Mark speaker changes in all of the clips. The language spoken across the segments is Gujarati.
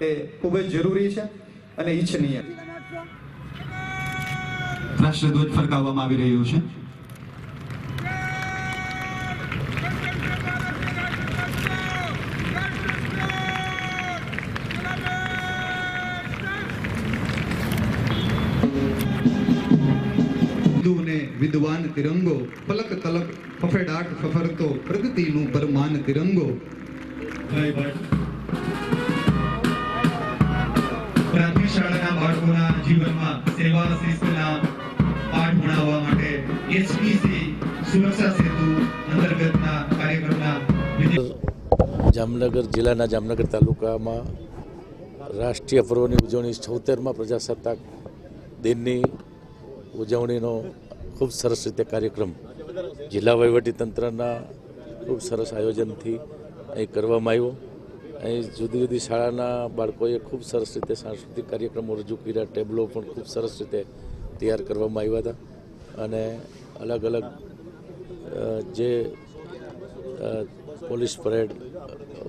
Speaker 1: તે ખૂબ જ જરૂરી છે અને ઈચ્છનીય.
Speaker 2: રાષ્ટ્રધ્વજ ફરકાવવામાં આવી રહ્યું છે.
Speaker 3: વિદ્વાન તિરંગો પલક તલક ફફેડાટ ફફરતો પ્રગતિનું પરમાન તિરંગો.
Speaker 2: પ્રાથમિક શાળાના બાળકોના જીવનમાં સેવા શિસ્તના પાઠ ભણાવવા માટે એચપીસી સુરક્ષા સેતુ અંતર્ગતના કાર્યક્રમના
Speaker 4: જામનગર જિલ્લાના જામનગર તાલુકામાં રાષ્ટ્રીય પર્વની ઉજવણી 76મા પ્રજાસત્તાક દિનની ઉજવણીનો ખૂબ સરસ રીતે કાર્યક્રમ જિલ્લા વહીવટીતંત્રના ખૂબ સરસ આયોજનથી અહીં કરવામાં આવ્યો. અહીં જુદી જુદી શાળાના બાળકોએ ખૂબ સરસ રીતે સાંસ્કૃતિક કાર્યક્રમો રજૂ કર્યા. ટેબલો પણ ખૂબ સરસ રીતે તૈયાર કરવામાં આવ્યા હતા અને અલગ અલગ જે પોલીસ પરેડ,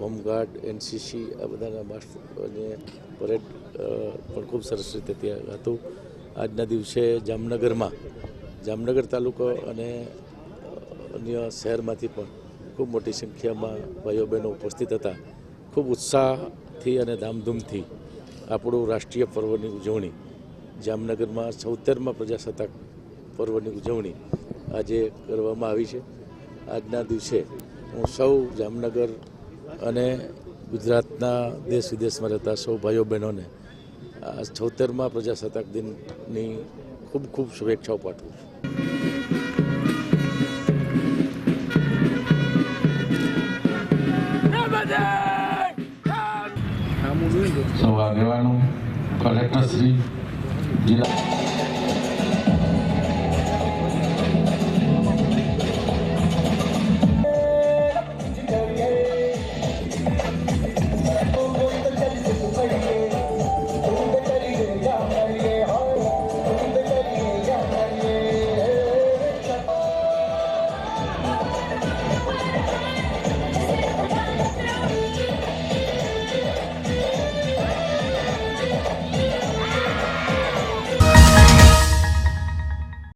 Speaker 4: હોમગાર્ડ, એનસીસી આ બધાના માસ્ટરને પરેડ પણ ખૂબ સરસ રીતે ત્યાં હતું. આજના દિવસે જામનગર તાલુકો અને અન્ય શહેરમાંથી પણ ખૂબ મોટી સંખ્યામાં ભાઈઓ બહેનો ઉપસ્થિત હતા. ખૂબ ઉત્સાહથી અને ધામધૂમથી આપણું રાષ્ટ્રીય પર્વની ઉજવણી જામનગરમાં 76મા પ્રજાસત્તાક પર્વની ઉજવણી આજે કરવામાં આવી છે. આજના દિવસે હું સૌ જામનગર અને ગુજરાતના દેશ વિદેશમાં રહેતા સૌ ભાઈઓ બહેનોને આ 76મા પ્રજાસત્તાક દિનની ખૂબ ખૂબ શુભેચ્છાઓ પાઠવું છું.
Speaker 5: સૌ આગેવાનો, કલેક્ટર શ્રી, જિલ્લા